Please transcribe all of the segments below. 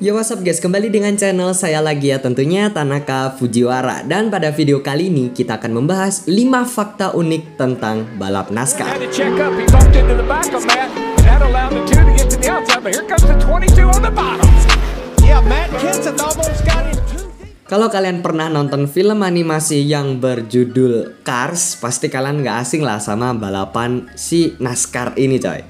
Yo, what's up guys, kembali dengan channel saya lagi ya, tentunya Tanaka Fujiwara. Dan pada video kali ini kita akan membahas 5 fakta unik tentang balap NASCAR. Kalau kalian pernah nonton film animasi yang berjudul Cars, pasti kalian gak asing lah sama balapan si NASCAR ini coy.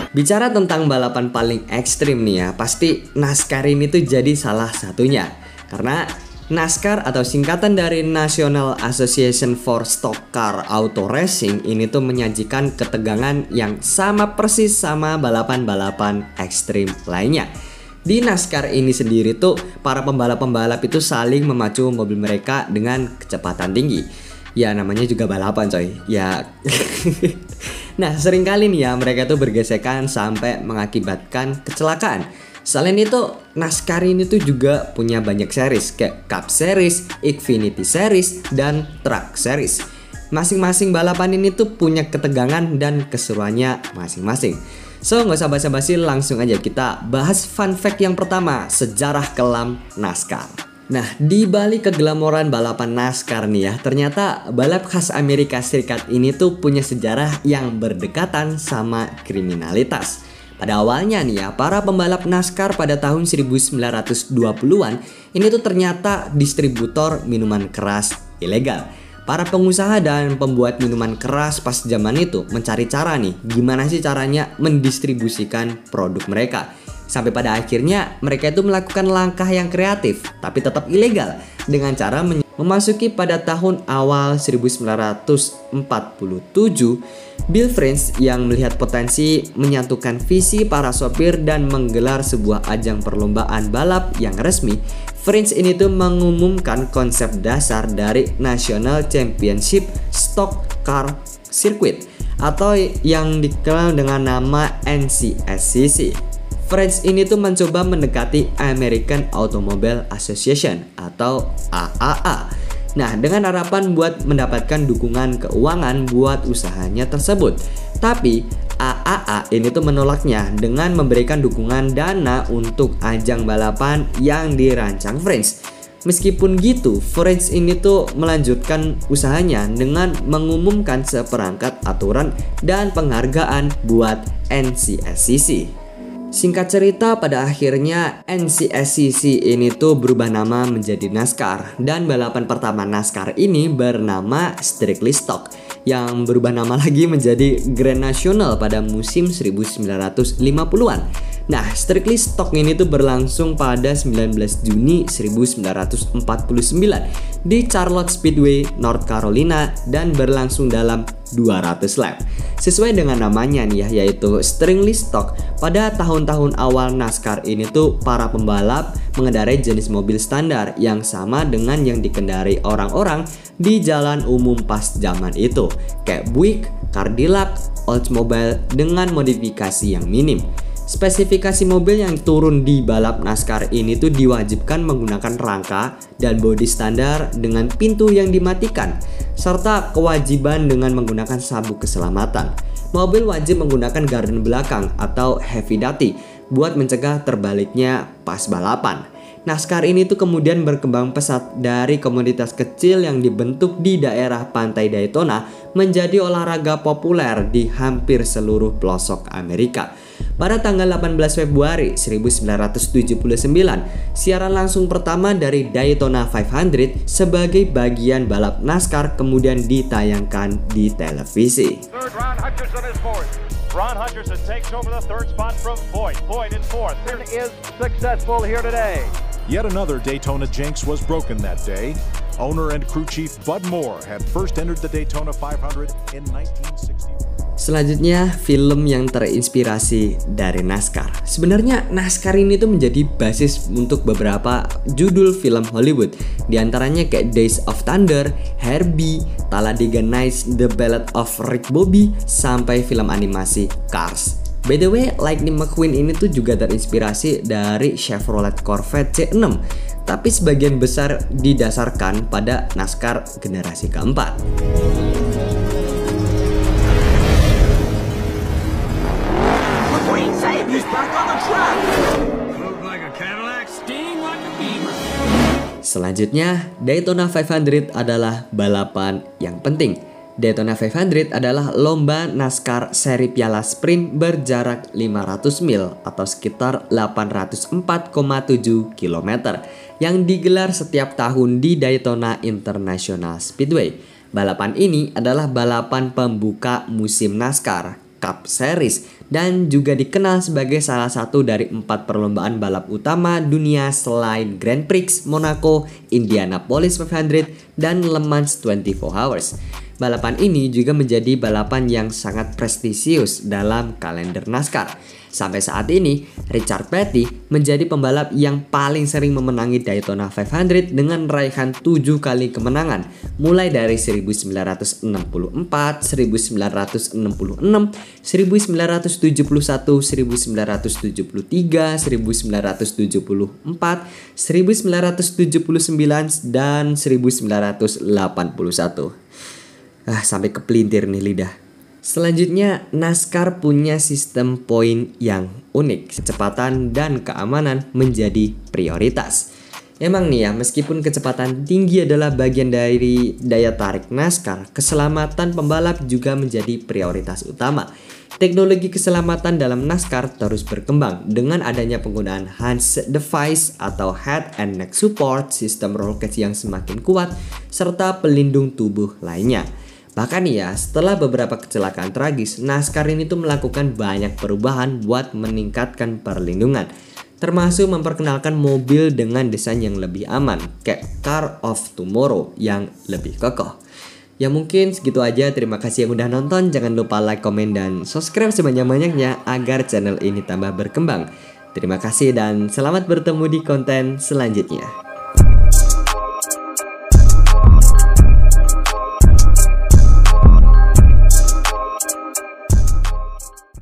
Bicara tentang balapan paling ekstrim nih ya, pasti NASCAR ini tuh jadi salah satunya. Karena NASCAR atau singkatan dari National Association for Stock Car Auto Racing ini tuh menyajikan ketegangan yang sama persis sama balapan-balapan ekstrim lainnya. Di NASCAR ini sendiri tuh para pembalap-pembalap itu saling memacu mobil mereka dengan kecepatan tinggi. Ya namanya juga balapan coy. Ya. Nah, seringkali nih ya mereka tuh bergesekan sampai mengakibatkan kecelakaan. Selain itu, NASCAR ini tuh juga punya banyak series kayak Cup Series, Xfinity Series, dan Truck Series. Masing-masing balapan ini tuh punya ketegangan dan keseruannya masing-masing. So, nggak usah basa-basi, langsung aja kita bahas fun fact yang pertama, sejarah kelam NASCAR. Nah, di balik keglamoran balapan NASCAR nih ya, ternyata balap khas Amerika Serikat ini tuh punya sejarah yang berdekatan sama kriminalitas. Pada awalnya nih ya, para pembalap NASCAR pada tahun 1920-an ini tuh ternyata distributor minuman keras ilegal. Para pengusaha dan pembuat minuman keras pas zaman itu mencari cara nih, gimana sih caranya mendistribusikan produk mereka. Sampai pada akhirnya mereka itu melakukan langkah yang kreatif tapi tetap ilegal dengan cara memasuki pada tahun awal 1947. Bill Frintz yang melihat potensi menyatukan visi para sopir dan menggelar sebuah ajang perlombaan balap yang resmi. Frintz ini tuh mengumumkan konsep dasar dari National Championship Stock Car Circuit atau yang dikenal dengan nama NCSCC. Frintz ini tuh mencoba mendekati American Automobile Association atau AAA. Nah, dengan harapan buat mendapatkan dukungan keuangan buat usahanya tersebut. Tapi AAA ini tuh menolaknya dengan memberikan dukungan dana untuk ajang balapan yang dirancang Frintz. Meskipun gitu, Frintz ini tuh melanjutkan usahanya dengan mengumumkan seperangkat aturan dan penghargaan buat NCSCC. Singkat cerita, pada akhirnya NCSCC ini tuh berubah nama menjadi NASCAR. Dan balapan pertama NASCAR ini bernama Strictly Stock, yang berubah nama lagi menjadi Grand National pada musim 1950-an. Nah, Strictly Stock ini tuh berlangsung pada 19 Juni 1949 di Charlotte Speedway, North Carolina, dan berlangsung dalam 200 lap. Sesuai dengan namanya nih ya, yaitu Strictly Stock. Pada tahun-tahun awal NASCAR ini tuh para pembalap mengendarai jenis mobil standar yang sama dengan yang dikendarai orang-orang di jalan umum pas zaman itu, kayak Buick, Cadillac, Oldsmobile dengan modifikasi yang minim. Spesifikasi mobil yang turun di balap NASCAR ini tuh diwajibkan menggunakan rangka dan bodi standar dengan pintu yang dimatikan, serta kewajiban dengan menggunakan sabuk keselamatan. Mobil wajib menggunakan garden belakang atau heavy duty buat mencegah terbaliknya pas balapan. NASCAR ini tuh kemudian berkembang pesat dari komunitas kecil yang dibentuk di daerah pantai Daytona menjadi olahraga populer di hampir seluruh pelosok Amerika. Pada tanggal 18 Februari 1979, siaran langsung pertama dari Daytona 500 sebagai bagian balap NASCAR kemudian ditayangkan di televisi. Ron Hutcherson takes over the third spot from Foyt. Foyt in fourth. Is successful here today. Yet another Daytona jinx was broken that day. Owner and crew chief Bud Moore had first entered the Daytona 500 in 1960. Selanjutnya, film yang terinspirasi dari NASCAR. Sebenarnya NASCAR ini tuh menjadi basis untuk beberapa judul film Hollywood. Di antaranya kayak Days of Thunder, Herbie, Talladega Nights, The Ballad of Rick Bobby, sampai film animasi Cars. By the way, Lightning McQueen ini tuh juga terinspirasi dari Chevrolet Corvette C6, tapi sebagian besar didasarkan pada NASCAR generasi keempat. Selanjutnya, Daytona 500 adalah balapan yang penting. Daytona 500 adalah lomba NASCAR seri piala sprint berjarak 500 mil atau sekitar 804,7 km yang digelar setiap tahun di Daytona International Speedway. Balapan ini adalah balapan pembuka musim NASCAR Cup Series dan juga dikenal sebagai salah satu dari 4 perlombaan balap utama dunia selain Grand Prix Monaco, Indianapolis 500, dan Le Mans 24 Hours. Balapan ini juga menjadi balapan yang sangat prestisius dalam kalender NASCAR. Sampai saat ini, Richard Petty menjadi pembalap yang paling sering memenangi Daytona 500 dengan raihan 7 kali kemenangan, mulai dari 1964, 1966, 1971, 1973, 1974, 1979, dan 1981. Sampai kepelintir nih lidah. Selanjutnya, NASCAR punya sistem poin yang unik. Kecepatan dan keamanan menjadi prioritas. Emang nih ya, meskipun kecepatan tinggi adalah bagian dari daya tarik NASCAR, keselamatan pembalap juga menjadi prioritas utama. Teknologi keselamatan dalam NASCAR terus berkembang dengan adanya penggunaan HANS device atau Head and Neck Support, sistem roll cage yang semakin kuat, serta pelindung tubuh lainnya. Bahkan ya, setelah beberapa kecelakaan tragis, NASCAR ini tuh melakukan banyak perubahan buat meningkatkan perlindungan, termasuk memperkenalkan mobil dengan desain yang lebih aman, kayak Car of Tomorrow yang lebih kokoh. Ya mungkin segitu aja, terima kasih yang udah nonton, jangan lupa like, komen, dan subscribe sebanyak-banyaknya agar channel ini tambah berkembang. Terima kasih dan selamat bertemu di konten selanjutnya.